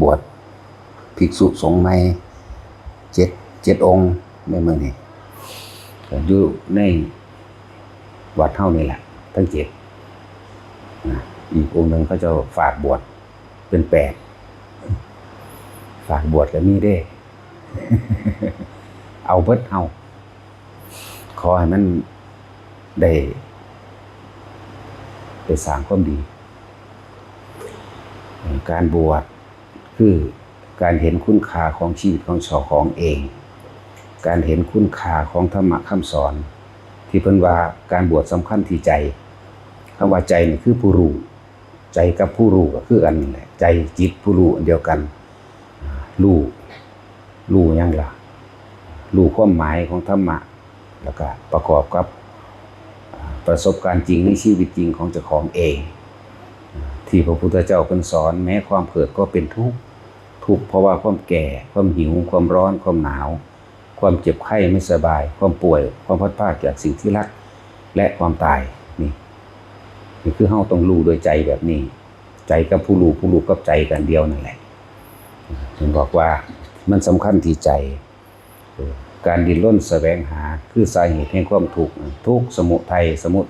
บวชภิกษุสงฆ์ใหม่7องค์ในเมืองนี้อยู่ในวัดเท่านี่แหละทั้ง7อีกองค์หนึ่งเขาจะฝากบวชเป็น8ฝากบวชแล้วมีได้ เอาเบิดเอาขอให้มันได้สร้างความดีการบวชคือการเห็นคุณค่าของชีวิตของเจ้าของเองการเห็นคุณค่าของธรรมะคำสอนที่เพิ่นว่าการบวชสำคัญที่ใจคำว่าใจนี่คือผู้รู้ใจกับผู้รู้ก็คือกันนั่นแหละใจจิตผู้รู้อันเดียวกันรู้ยังล่ะรู้ความหมายของธรรมะแล้วก็ประกอบกับประสบการณ์จริงในชีวิตจริงของเจ้าของเองที่พระพุทธเจ้าเพิ่นสอนแม้ความเกิดก็เป็นทุกข์เพราะว่าความแก่ความหิวความร้อนความหนาวความเจ็บไข้ไม่สบายความป่วยความพัดพรากจากสิ่งที่รักและความตายนี่คือเฮาต้องรู้โดยใจแบบนี้ใจกับผู้รู้กับใจกันเดียวนั่นแหละถึงบอกว่ามันสำคัญที่ใจการดิ้นรนแสวงหาคือสาเหตุแห่งความทุกข์สมุทั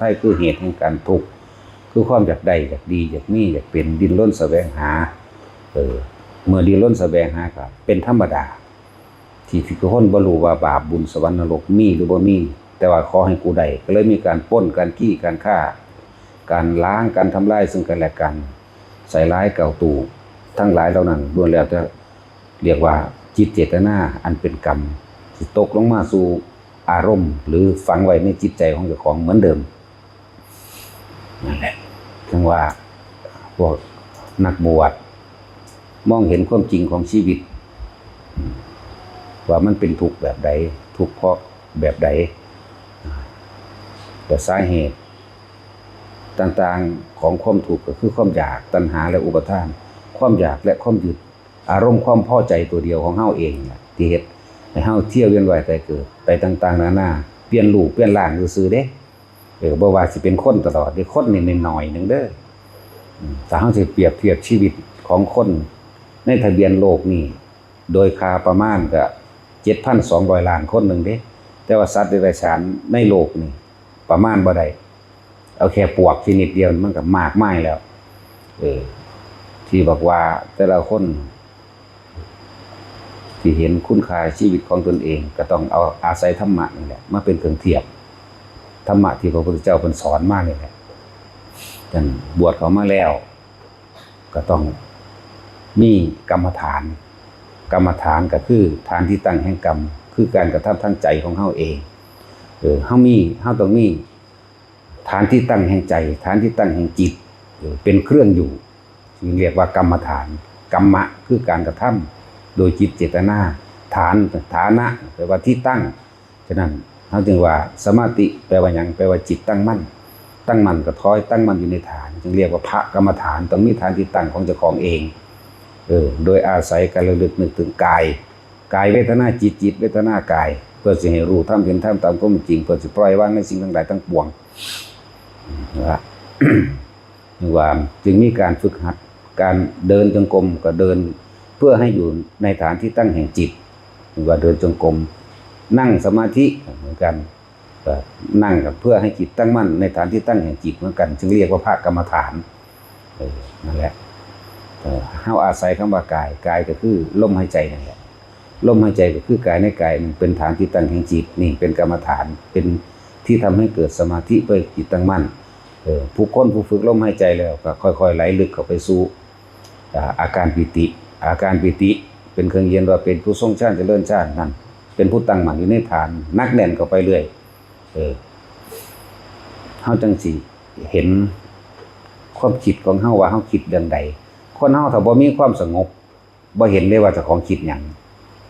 ยคือเหตุแห่งการทุกข์คือความอยากได้อยากดีอยากมีอยากเป็นดิ้นรนแสวงหาเมื่อดิ้นรนแสวงหาก็เป็นธรรมดาที่ทุกคนบ่รู้ว่าบาปบุญสวรรค์นรกมีหรือบ่มีแต่ว่าขอให้กูได้ก็เลยมีการปล้นการขี้การฆ่าการล้างการทำลายซึ่งกันและกันใส่ร้ายเก่าตู่ทั้งหลายเหล่านั้นล้วนแล้วจะเรียกว่าจิตเจตนาอันเป็นกรรมที่ตกลงมาสู่อารมณ์หรือฝังไว้ในจิตใจของเจ้าของเหมือนเดิมนั่นแหละถึงว่าพวกนักบวชมองเห็นความจริงของชีวิตว่ามันเป็นทุกข์แบบใดทุกข์เพราะแบบใดแต่สาเหตุต่างๆของความทุกข์ก็คือความอยากตัณหาและอุปทานความอยากและความยึดอารมณ์ความพอใจตัวเดียวของเฮาเองที่เฮ็ดให้เฮาเที่ยวเวียนว่ายตายเกิดไปต่างๆนานาเปลี่ยนรูปเปลี่ยนร่างซื่อๆเด้บ่ว่าสิเป็นคนตลอดได้คนนิดๆหน่อยนึงเด้อถ้าเฮาสิเปรียบเทียบชีวิตของคนในทะเบียนโลกนี่โดยค่าประมาณก็ 7,200 ล้านคนนึงเด้แต่ว่าสัตว์เดรัจฉานในโลกนี่ประมาณบ่ได้เอาแค่ปวกชนิดเดียวมันก็มากมายแล้วที่บอกว่าแต่ละคนที่เห็นคุณค่าชีวิตของตนเองก็ต้องเอาอาศัยธรรมะนี่แหละมาเป็นเครื่องเทียบธรรมะที่พระพุทธเจ้าเพิ่นสอนมานี่แหละท่านบวชเข้ามาแล้วก็ต้องมีกรรมฐานก็คือฐานที่ตั้งแห่งกรรมคือการกระทำทางใจของเฮาเองเฮาต้องมีฐานที่ตั้งแห่งใจฐานที่ตั้งแห่งจิตเป็นเครื่องอยู่ที่เรียกว่ากรรมฐานกรรมะคือการกระทำโดยจิตเจตนาฐานะแปลว่าที่ตั้งฉะนั้นเฮาจึงว่าสมาธิแปลว่าหยังแปลว่าจิตตั้งมั่นก็ถอยตั้งมั่นอยู่ในฐานจึงเรียกว่าพระกรรมฐานต้องมีฐานที่ตั้งของเจ้าของเองโดยอาศัยการระลึกนึกถึงกายเวทนาจิตเวทนากายเพื่อสิให้รู้ธรรมเห็นธรรมตามความจริงเพื่อสิปล่อยวางในสิ่งทั้งหลายทั้งปวงนะว่าจึงมีการฝึกหัดการเดินจงกรมก็เดินเพื่อให้อยู่ในฐานที่ตั้งแห่งจิตว่าเดินจงกรมนั่งสมาธิเหมือนกันนั่งกับเพื่อให้จิตตั้งมั่นในฐานที่ตั้งแห่งจิตเหมือนกันจึงเรียกว่าพระกรรมฐานนั่นแหละเฮาอาศัยคำว่ากายก็คือลมหายใจนั่นแหละลมหายใจก็คือกายในกายมันเป็นฐานที่ตั้งแห่งจิตนี่เป็นกรรมฐานเป็นที่ทำให้เกิดสมาธิเพื่อจิตตั้งมั่นผู้ฝึกลมหายใจแล้วก็ค่อยๆไหลลึกเข้าไปสู่อาการปิติเป็นเครื่องเย็นว่าเป็นผู้ทรงฌานเจริญฌานนั่นเป็นผู้ตั้งมั่นอยู่ในฐานนักแน่นเข้าไปเรื่อยเฮาจังสิเห็นความคิดของเฮาว่าเฮาคิดเรื่องใดคนเฮาถ้าบ่มีความสงบบ่เห็นเลยว่าเจ้าของคิดหยัง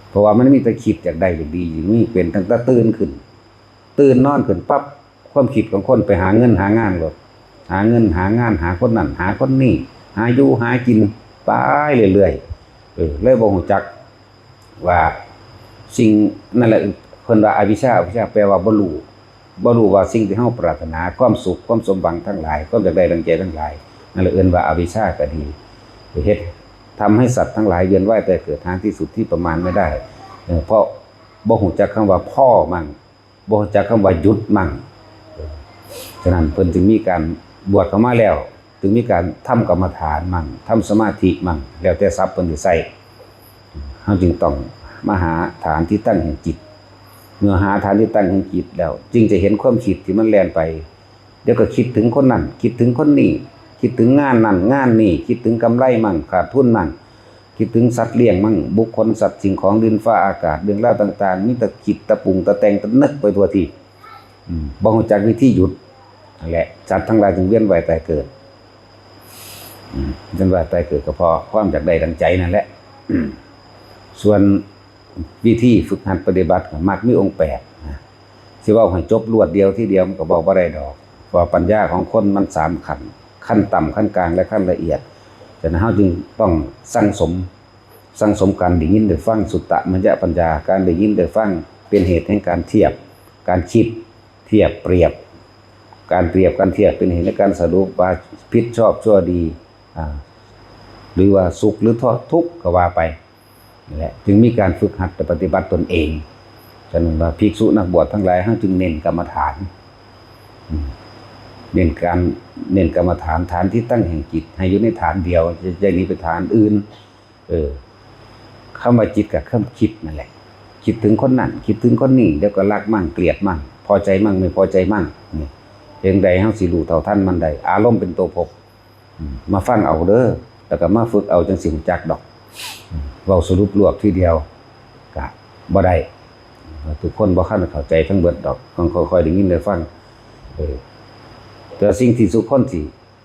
เพราะว่ามันมีแต่คิดอยากได้อยากดีอยู่นี่เป็นตั้งแต่ตื่นนอนขึ้นปั๊บความคิดของคนไปหาเงินหางานหลดหาเงินหางานหาคนนั้นหาคนนี้หาอยู่หากินไปเรื่อยๆเลยบ่ฮู้จักว่าสิ่งนั่นแหละเพิ่นว่าอวิชชาแปลว่าบ่รู้ว่าสิ่งที่เฮาปรารถนาความสุขความสมหวังทั้งหลายความอยากได้ดังใจทั้งหลายนั่นแหละเอิ้นว่าอวิชชาก็ดีเฮ็ด ทำให้สัตว์ทั้งหลายเวียนว่ายแต่เกิดทางที่สุดที่ประมาณไม่ได้เพราะบ่ฮู้จักคำว่าพ่อมั่งบ่ฮู้จักคำว่าหยุดมั่งฉะนั้นเพิ่นจึงมีการบวชเข้ามาแล้วจึงมีการทำกรรมฐานมั่งทำสมาธิมั่งแล้วแต่ทรัพย์เพิ่นสิใส่เฮาจึงต้องมาหาฐานที่ตั้งแห่งจิตเมื่อหาฐานที่ตั้งแห่งจิตแล้วจึงจะเห็นความคิดที่มันแล่นไปเดี๋ยวก็คิดถึงคนนั้นคิดถึงคนนี้คิดถึงงานนั้นงานนี้คิดถึงกำไรมั่งขาดทุนมั่งคิดถึงสัตว์เลี้ยงมั่งบุคคลสัตว์สิ่งของดินฟ้าอากาศเรื่องราวต่างๆมีแต่คิดตะปรุงตะแต่งตะนึกไปทั่วที่บ่รู้จักวิธีหยุดนั่นแหละสัตว์ทั้งหลายจึงเวียนว่ายตายเกิดเวียนว่ายตายเกิดก็เพราะความอยากได้ดังใจนั่นแหละส่วนวิธีฝึกหัดปฏิบัติก็มักมีองค์8สิเว้าให้จบรวดเดียวทีเดียวมันก็บอกบ่ได้ดอกเพราะปัญญาของคนมัน3ขั้นต่ำขั้นกลางและขั้นละเอียดฉะนั้นเฮาจึงต้องสั่งสมการได้ยินได้ฟังสุตตมัญญปัญญาการได้ยินได้ฟังเป็นเหตุแห่งการเทียบการคิดเทียบเปรียบการเปรียบการเทียบเป็นเหตุในการสรุปว่าผิดชอบชั่วดีหรือว่าสุขหรือทุกข์ก็ว่าไปนี่แหละจึงมีการฝึกหัดปฏิบัติตนเองฉะนั้นว่าภิกษุนักบวชทั้งหลายเฮาจึงเน้นกรรมฐานเน้นกรรมฐานฐานที่ตั้งแห่งจิตให้อยู่ในฐานเดียวจะหนีไปฐานอื่นคำว่าจิตกับคำคิดนั่นแหละคิดถึงคนนั้นคิดถึงคนนี้เดี๋ยวก็รักมั่งเกลียดมั่งพอใจมั่งไม่พอใจมั่งนี่เพียงใดเฮาสิรู้เท่าทันมันได้อารมณ์เป็นตัวพบมาฟังเอาเด้อแล้วก็มาฝึกเอาจังสิรู้จักดอกเว้าสรุปรวบทีเดียวก็บ่ได้ทุกคนบ่คันเข้าใจทั้งเบิดดอกต้องค่อยๆได้ยินได้ฟังแต่สิ่งที่ทุกคนสิ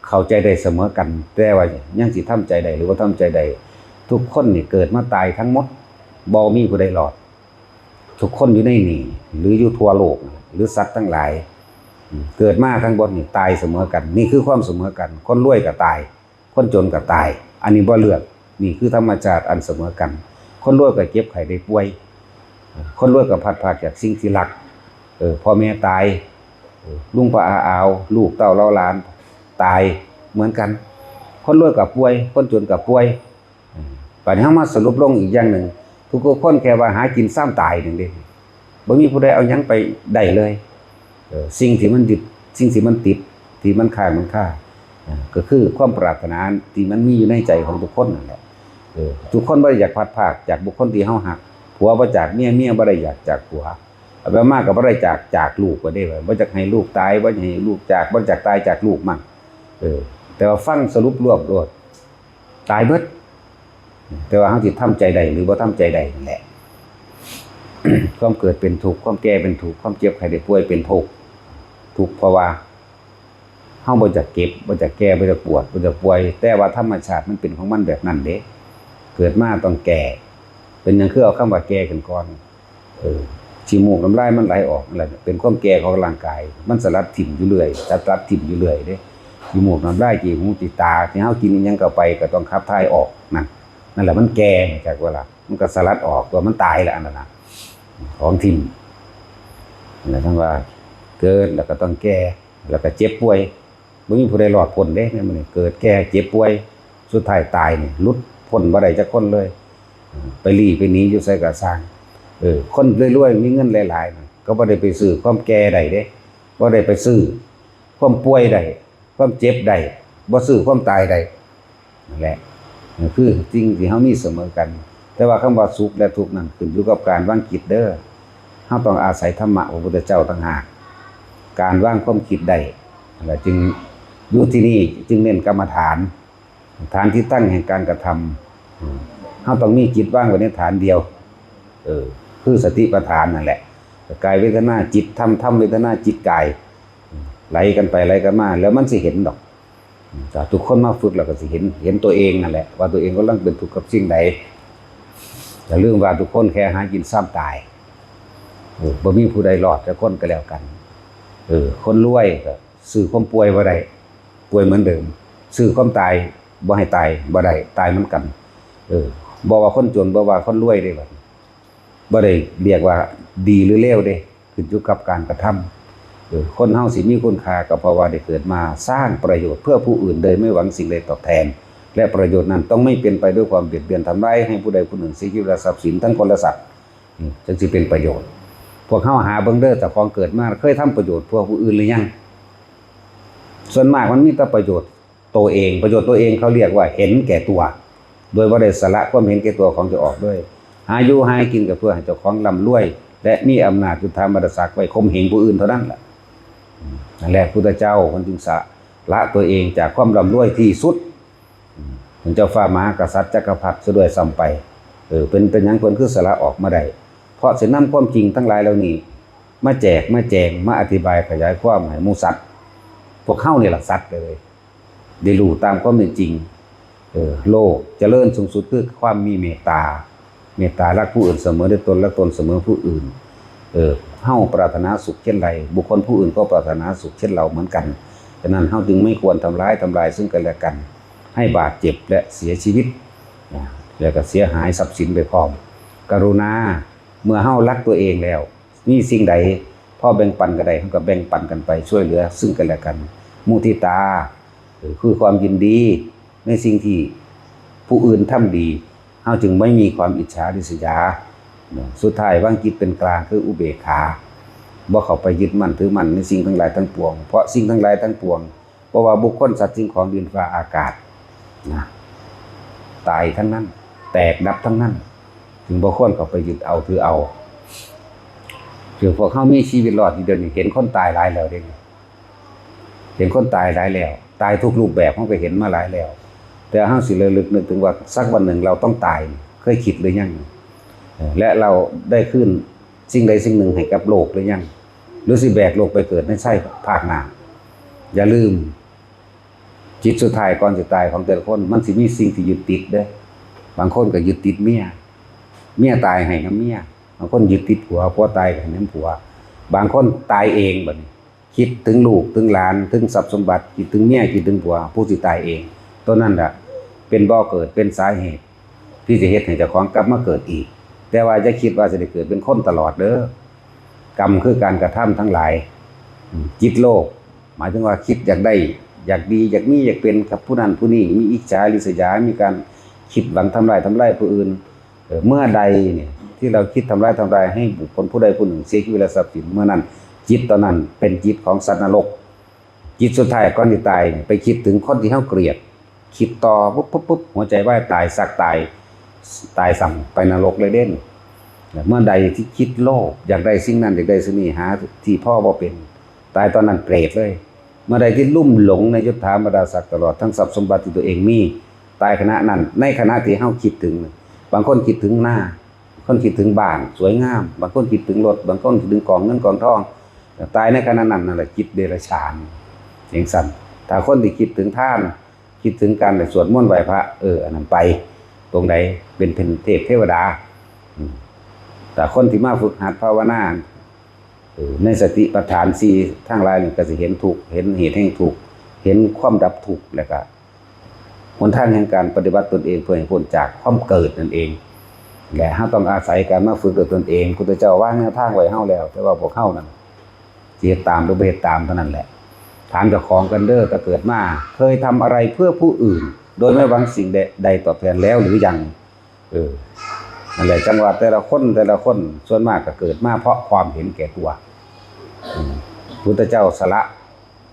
เข้าใจได้เสมอกันแต่ว่ายังสิทำใจได้หรือว่าทำใจได้ทุกคนนี่เกิดมาตายทั้งหมดบ่มีผู้ใดรอดทุกคนอยู่ในนี่หรืออยู่ทั่วโลกหรือสัตว์ทั้งหลายเกิดมาทั้งหมดนี่ตายเสมอกันนี่คือความเสมอกันคนรวยก็ตายคนจนก็ตายอันนี้บ่เลือกนี่คือธรรมชาติอันเสมอกันคนรวยก็เจ็บไข้ได้ป่วยคนรวยก็พัดพรากจากสิ่งที่รักพ่อแม่ตายลุงป้าอาอาวลูกเต้าเล่าหลานตายเหมือนกันคนรวยก็ป่วยคนจนก็ป่วยบัดนี้เฮามาสรุปลงอีกอย่างหนึ่งทุกคนแค่ว่าหากินซ้ำตายนึงเด้บ่มีผู้ใดเอาหยังไปได้เลยสิ่งที่มันยึดสิ่งที่มันติดที่มันค้างก็คือความปรารถนาที่มันมีอยู่ในใจของทุกคนนั่นแหละทุกคนบ่ได้อยากพัดพรากจากบุคคลที่เฮาฮักผัวบ่จากเมียบ่ได้อยากจากผัวเอาไปมากก็บ่ได้จากลูกก็ได้บ่จักให้ลูกตายบ่ให้ลูกจากบ่จักตายจากลูกมั่งแต่ว่าฟังสรุปรวบโดดตายเบิดแต่ว่าเฮาสิทำใจได้หรือบ่ทำใจได้นั่นแหละ ความเกิดเป็นทุกข์ความแก่เป็นทุกข์ความเจ็บไข้ได้ป่วยเป็นทุกข์เพราะว่าเฮาบ่จักเก็บบ่จักแก่บ่จักปวดบ่จักป่วยแต่ว่าธรรมชาติมันเป็นของมันแบบนั้นเด้เกิดมาต้องแก่เป็นหยังคือเอาคำว่าแก่กันก่อนขี้มูกน้ำลายมันไหลออกนั่นแหละเป็นความแก่ของร่างกายมันสลัดถิ่มอยู่เรื่อยสลัดถิ่มอยู่เรื่อยเด้ขี้มูกน้ำลายขี้หูติตาที่เฮากินอิหยังเข้าไปก็ต้องขับถ่ายออกนั่นแหละมันแก่จากเวลามันก็สลัดออกตัวมันตายแล้วอันนั้นน่ะของถิ่มนั่นแหละทั้งว่าเกิดแล้วก็ต้องแก่แล้วก็เจ็บป่วยบ่มีผู้ใดรอดพ้นเด้เนี่ยมันเกิดแก่เจ็บป่วยสุดท้ายตายนี่หลุดพ้นบ่ได้จักคนเลยไปลี้ไปหนีอยู่ไสก็สร้างคนรวยๆมีเงินหลายๆก็บ่ได้ไปซื้อความแก่ได้เด้บ่ได้ไปซื้อความป่วยได้ความเจ็บได้บ่ซื้อความตายได้นั่นแหละคือจริงที่เฮามีเสมอกันแต่ว่าคำว่าสุขและทุกข์นั้นขึ้นอยู่กับการวางจิตเด้อเฮาต้องอาศัยธรรมะของพระพุทธเจ้าต่างหากการวางความคิดได้นั่นแหละจึงอยู่ที่นี่จึงเน้นกรรมฐานที่ตั้งแห่งการกระทำเฮาต้องมีจิตว่างไว้ในฐานเดียวคือสติปัฏฐานนั่นแหละกายเวทนาจิตธรรมเวทนาจิตกายไหลกันไปไหลกันมาแล้วมันสิเห็นดอกแต่ทุกคนมาฝึกแล้วก็สิเห็นตัวเองนั่นแหละว่าตัวเองกำลังเป็นทุกข์กับสิ่งใดแต่เรื่องว่าทุกคนแค่หากินซ้ำตายบ่มีผู้ใดรอดแต่คนก็แล้วกันคนรวยก็ซื้อความป่วยบ่ได้ป่วยเหมือนเดิมซื้อความตายบ่ให้ตายบ่ได้ตายเหมือนกันบ่ว่าคนจนบ่ว่าคนรวยเด้บัดบ่ได้เรียกว่าดีหรือเลวเด้ขึ้นอยู่กับการกระทำคนเฮาสิมีคุณค่าก็เพราะว่าได้เกิดมาสร้างประโยชน์เพื่อผู้อื่นโดยไม่หวังสิ่งใดตอบแทน และประโยชน์นั้นต้องไม่เป็นไปด้วยความเบียดเบียนทำร้ายให้ผู้ใดผู้หนึ่งเสียชีวิตและทรัพย์สินทั้งคนและสัตว์จึงสิเป็นประโยชน์พวกเขาหาเบิ่งเด้อแต่ของเกิดมาเคยทำประโยชน์พวกผู้อื่นหรือยังส่วนมากมันมีแต่ประโยชน์ตัวเองประโยชน์ตัวเองเขาเรียกว่าเห็นแก่ตัวโดยบ่ได้สละความเห็นแก่ตัวของเจ้าออกด้วยหาอยู่หากินก็เพื่อให้เจ้าของร่ำรวยและมีอำนาจจุฑามรศักดิ์ไว้ข่มเหงผู้อื่นเท่านั้นแหละนั่นแหละพุทธเจ้าคนจึงสละตัวเองจากความร่ำรวยที่สุดถึงเจ้าฟ้ามหากษัตริย์จักรพรรดิซะด้วยซ้ำไปเป็นหยังเพิ่นคือสละออกมาได้เพราะสินำความจริงทั้งหลายเหล่านี้มาแจกมาแจงมาอธิบายขยายความให้หมู่สัตว์พวกเฮานี่ล่ะสัตว์เลยได้รู้ตามความเป็นจริงโลกเจริญสูงสุดคือความมีเมตตารักผู้อื่นเสมอด้วยตนรักตนเสมอผู้อื่นเฮาปรารถนาสุขเช่นไรบุคคลผู้อื่นก็ปรารถนาสุขเช่นเราเหมือนกันฉะนั้นเฮาจึงไม่ควรทำลายซึ่งกันและกันให้บาดเจ็บและเสียชีวิตแล้วก็เสียหายทรัพย์สินไปพร้อมกรุณาเมื่อเฮารักตัวเองแล้วมีสิ่งใดพอแบ่งปันกันได้เฮาก็แบ่งปันกันไปช่วยเหลือซึ่งกันและกันมุทิตาคือความยินดีในสิ่งที่ผู้อื่นทำดีเฮาจึงไม่มีความอิจฉาริษยาสุดท้ายวางจิตเป็นกลางคืออุเบกขาบ่เข้าไปยึดมั่นถือมั่นในสิ่งทั้งหลายทั้งปวงเพราะสิ่งทั้งหลายทั้งปวงเพราะว่าบุคคลสัตว์สิ่งของดินฟ้าอากาศนะตายทั้งนั้นแตกดับทั้งนั้นจึงบ่ควรเข้าไปยึดเอาถือเอาคือพวกเฮามีชีวิตรอดอยู่เดี๋ยวนี้เห็นคนตายหลายแล้วเด้เห็นคนตายหลายแล้วตายทุกรูปแบบเฮาก็เห็นมาหลายแล้วแต่เฮาสิระลึกนึกถึงว่าสักวันหนึ่งเราต้องตายเคยคิดหรือยังและเราได้ขึ้นสิ่งใดสิ่งหนึ่งให้กับโลกหรือยังหรือสิแบกโลกไปเกิดในใช่ภาคหน้าอย่าลืมจิตสุดท้ายก่อนจะตายของแต่ละคนมันสิมีสิ่งที่ยึดติดเด้บางคนก็ยึดติดเมียตายให้กับเมียบางคนยึดติดผัวตายให้น้ำผัวบางคนตายเองบัดนี้คิดถึงลูกถึงหลานถึงทรัพย์สมบัติคิดถึงเมียคิดถึงผัวผู้สิตายเองตัวนั้นล่ะเป็นบ่อเกิดเป็นสาเหตุที่จะเฮ็ดให้เจ้าของกลับมาเกิดอีกแต่ว่าจะคิดว่าจะได้เกิดเป็นคนตลอดเด้อกรรมคือการกระทำทั้งหลายจิตโลภหมายถึงว่าคิดอยากได้อยากดีอยากมีอยากเป็นกับผู้นั้นผู้นี้มีอิจฉาริษยามีการคิดหวังทำลายผู้อื่นเมื่อใดเนี่ยที่เราคิดทำลายให้บุคคลผู้ใดผู้หนึ่งเสียชีวิตและทรัพย์สินเมื่อนั้นจิตตอนนั้นเป็นจิตของสัตว์นรกจิตสุดท้ายก่อนที่ตายไปคิดถึงคนที่เฮาเกลียดคิดต่อปุ๊บหัวใจวายตายสักตายสั่งไปนรกเลยเด่นเมื่อใดที่คิดโลภอยากได้สิ่งนั้นอยากได้สิ่งนี้หาที่พ่อบ่เป็นตายตอนนั้นเปรตเลยเมื่อใดที่ลุ่มหลงในยศถาบรรดาศักดิ์ตลอดทั้งทรัพย์สมบัติที่ตัวเองมีตายขณะนั้นในขณะที่เฮาคิดถึงบางคนคิดถึงหน้าคนคิดถึงบ้านสวยงามบางคนคิดถึงรถบางคนคิดถึงกองเงินกองทองตายในขณะนั้นนั่นแหละจิตเดรัจฉานอย่างสั่นถ้าคนที่คิดถึงท่านคิดถึงการสวดมนต์ไหว้พระอันนั้นไปตรงใดเป็นเทพเทวดาแต่คนที่มาฝึกหัดภาวนาในสติปัฏฐาน4ทั้งหลายนี่ก็สิเห็นทุกข์เห็นเหตุแห่งทุกข์เห็นความดับทุกข์แล้วก็หนทางแห่งการปฏิบัติตนเองเพื่อให้พ้นจากความเกิดนั่นเองและเฮาต้องอาศัยการมาฝึกตนเองพุทธเจ้าวางแนวทางไว้เฮาแล้วแต่ว่าพวกเฮานั้นสิเฮ็ดตามหรือบ่เฮ็ดตามเท่านั้นแหละถามเจ้าของกันเด้อถ้าเกิดมาเคยทำอะไรเพื่อผู้อื่นโดยไม่หวังสิ่งใดตอบแทนแล้วหรือยังนั่นแหละจังหวะแต่ละคนส่วนมากก็เกิดมาเพราะความเห็นแก่ตัวพุทธเจ้าสละ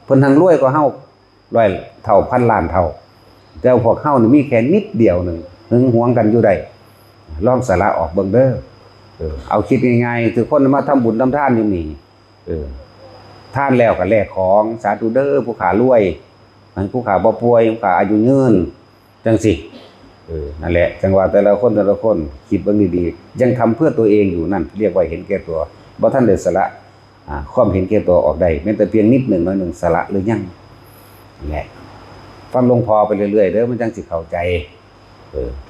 เพิ่นทั้งรวยกว่าเฮา100 เท่าพันล้านเท่าแต่พวกเฮานี่มีแค่นิดเดียวนึงหึงหวงกันอยู่ได้ลองสละออกเบิ่งเด้อเอาคิดง่ายๆคือคนมาทำบุญทำทานอยู่นี่ท่านแล้วก็แลกของสาธุเด้อผู้ขารวยผู้ขาบ่ป่วยผู้ขาอายุยืนจังสินั่นแหละจังว่าแต่ละคนคิดเบิ่งดีๆยังทำเพื่อตัวเองอยู่นั่นเรียกว่าเห็นแก่ตัวบ่ทันได้สละความเห็นแก่ตัวออกได้แม้แต่เพียงนิดหนึ่งน้อยหนึ่งสละหรือยังแหละฟังหลวงพ่อไปเรื่อยๆเด้อมันจังสิเข้าใจ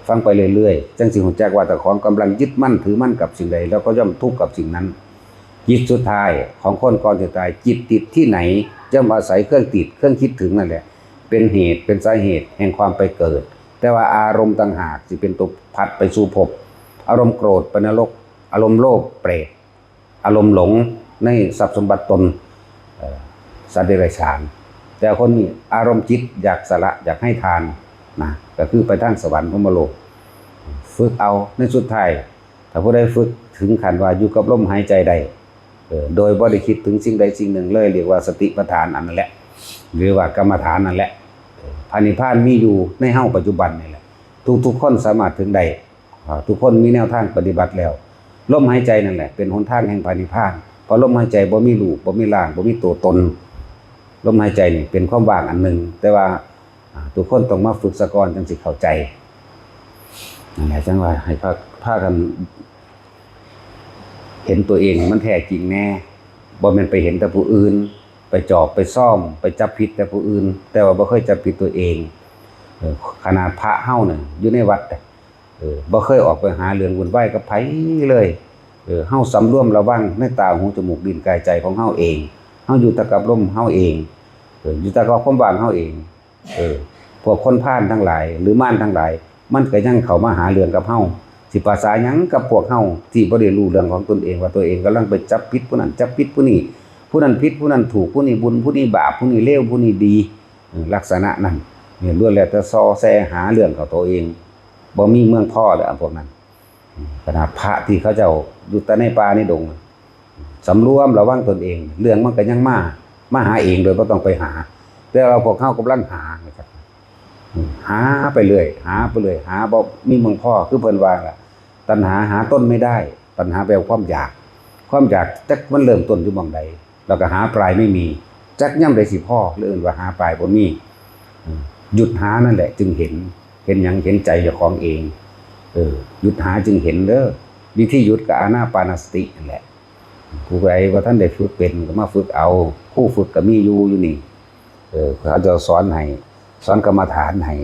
ฟังไปเรื่อยๆจังสิรู้จักว่าแต่ของกำลังยึดมั่นถือมั่นกับสิ่งใดแล้วก็ย่อมทุกข์กับสิ่งนั้นจิตสุดท้ายของคนก่อนจะตายจิตติดที่ไหนย่อมอาศัยเครื่องติดเครื่องคิดถึงนั่นแหละเป็นเหตุเป็นสาเหตุแห่งความไปเกิดแต่ว่าอารมณ์ต่างหากสิเป็นตัวพัดไปสู่ภพอารมณ์โกรธไปนรกอารมณ์โลภเปรตอารมณ์หลงในทรัพย์สมบัติตนสัตว์เดรัจฉานแต่คนนี้อารมณ์จิตอยากสละอยากให้ทาน นะก็คือไปทางสวรรค์พรหมโลกฝึกเอาในสุดท้ายถ้าผู้ใดฝึกถึงขั้นว่าอยู่กับลมหายใจได้โดยบ่ได้คิดถึงสิ่งใดสิ่งหนึ่งเลยเรียกว่าสติปัฏฐานอันนั้นแหละหรือว่ากรรมฐานนั่นแหละพระนิพพานมีอยู่ในเฮาปัจจุบันนี่แหละทุกคนสามารถถึงได้ทุกคนมีแนวทางปฏิบัติแล้วลมหายใจนั่นแหละเป็นหนทางแห่งพระนิพพานเพราะลมหายใจบ่มีรูปบ่มีร่างบ่มีตัวตนลมหายใจนี่เป็นความว่างอันหนึ่งแต่ว่าทุกคนต้องมาฝึกสะก่อนจังสิเข้าใจนั่นแหละจังว่าให้พากันเห็นตัวเองมันแท้จริงแน่บ่แม่นไปเห็นแต่ผู้อื่นไปจอบไปซ่อมไปจับผิดแต่ผู้อื่นแต่ว่าบ่เคยจับผิดตัวเองขนาดพระเฮาน่ะอยู่ในวัดบ่เคยออกไปหาเรื่องวุ่นวายกับไผเลยเฮาสำรวมระวังในตาหูจมูกลิ้นกายใจของเฮาเองเฮาอยู่แต่กับลมเฮาเองอยู่แต่กับความว่างเฮาเองพวกคนพาลทั้งหลายหรือม่านทั้งหลายมันก็ยังเข้ามาหาเรื่องกับเฮาสิภาษาหยังกับพวกเฮาที่บ่ได้รู้เรื่องของตนเองว่าตัวเองกำลังไปจับผิดผู้นั้นจับผิดผู้นี้ผู้นั้นผิดผู้นั้นถูกผู้นี้บุญผู้นี้บาปผู้นี้เลวผู้นี้ดีลักษณะนั้นเนี่ยล้วนแล้วแต่ซอแซหาเรื่องของตัวเองบ่มีเมืองพ่อเลยพวกนั้นขนาดพระที่เขาเจ้าอยู่แต่ในป่าในดงสำรวมระวังตนเองเรื่องมันก็ยังมาหาเองโดยบ่ต้องไปหาแต่เราพวกเฮากำลังหานะครับหาไปเรื่อยหาไปเรื่อยหาบ่มีเมืองพ่อคือเพิ่นว่าล่ะตัณหาหาต้นไม่ได้ตัณหาแปลว่าความอยากจักมันเริ่มต้นอยู่หม่องใดแล้วก็หาปลายไม่มีจักย่ำใดสิพ่อหรืออื่นว่าหาปลายบ่มีหยุดหานั่นแหละจึงเห็นหยังเห็นใจเจ้าของเองหยุดหาจึงเห็นเด้อวิธีหยุดก็อานาปานสตินั่นแหละผู้ใดว่าท่านได้ฝึกเป็นก็มาฝึกเอาผู้ฝึกก็มีอยู่นี่เขาจะสอนให้สอนกรรมฐานให้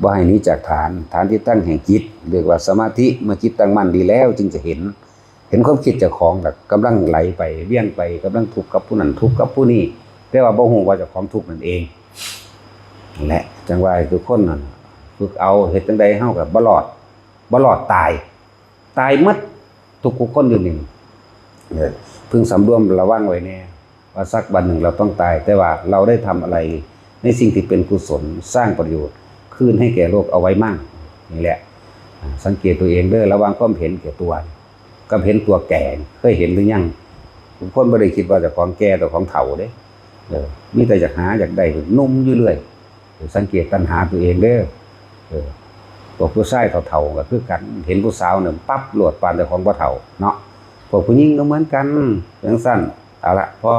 บ่ให้หนีจากฐานที่ตั้งแห่งจิตเรียกว่าสมาธิเมื่อจิตตั้งมั่นดีแล้วจึงจะเห็นความคิดเจ้าของแบบกำลังไหลไปเวียนไปกำลังทุกข์กับผู้นั้นทุกข์กับผู้นี้แต่ว่าบ่ฮู้ว่าเจ้าของทุกข์นั่นเองนั่นแหละจังว่าทุกคนนั่นฝึกเอาเฮ็ดจังใดเฮาก็บ่รอดตายหมดทุกคนอยู่นี่พึงสำรวมระวังไว้แน่ว่าสักวันหนึ่งเราต้องตายแต่ว่าเราได้ทำอะไรในสิ่งที่เป็นกุศลสร้างประโยชน์คืนให้แก่โลกเอาไว้มั่งนี่แหละสังเกตตัวเองเด้อระวังความเห็นแก่ตัวกับเห็นตัวแก่เคยเห็นหรือยังทุกคนบ่ได้คิดว่าเจ้าของแก่เจ้าของเฒ่าเด้มีแต่อยากหาอยากได้นุ่มอยู่เรื่อยสังเกตตัณหาตัวเองเด้อพวกผู้ชายเฒ่าๆก็คือกันเห็นผู้สาวเนี่ยปั๊บโลดปานเจ้าของบ่เฒ่าเนาะพวกผู้หญิงก็เหมือนกันจังซั่นเอาละพอ